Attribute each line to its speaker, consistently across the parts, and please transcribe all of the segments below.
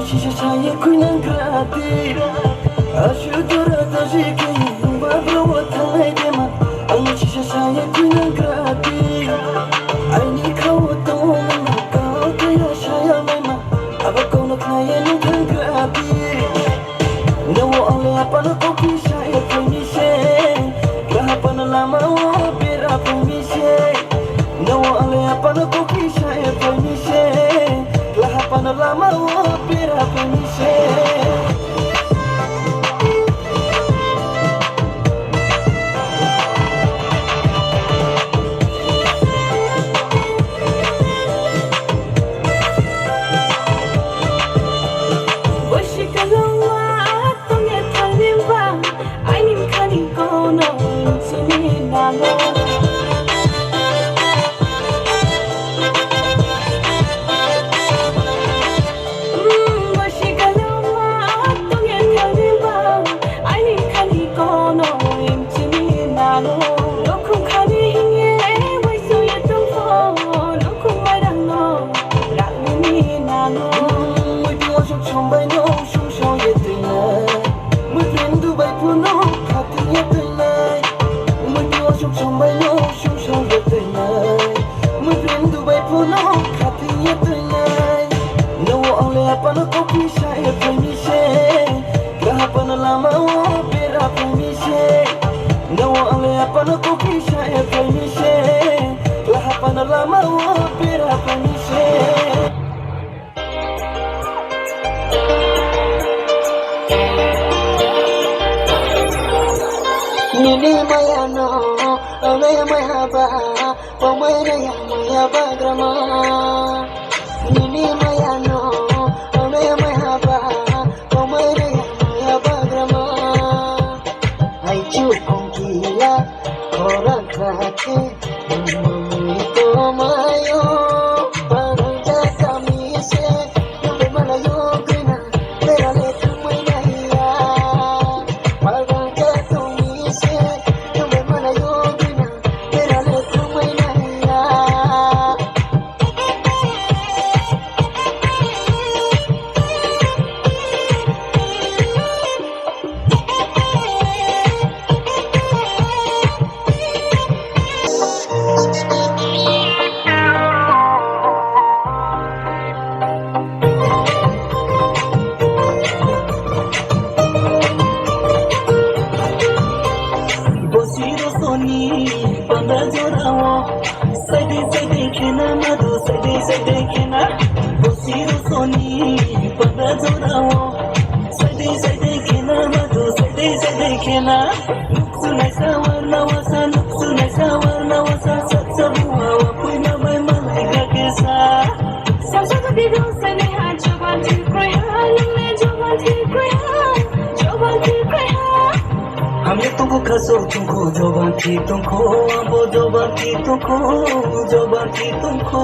Speaker 1: shisha chaye kuinan grati ashudura tajike babro wathay dema anu shisha chaye kuinan grati aini khawto ka ya shaya mema abakon knaye nu grati no ale apana ko kisha e konishe grahapana lama pera konishe no ale apana ko kisha e konishe grahapana lama pera konishe Nini maya no, ame maya ba, pamaya maya ba grama. Nini maya no, ame maya ba, pamaya maya ba grama. Ai chu ongkila, orang kaki, mami to mayo, parang kami se, yung malayo grina, pero letu may nahiya, parang तुमको जबान की तुमको वो जबान की तुमको जबान की तुमको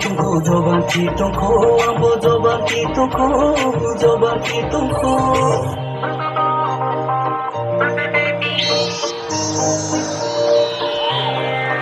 Speaker 1: तुमको जबान की तुमको वो जबान की तुमको जबान की तुमको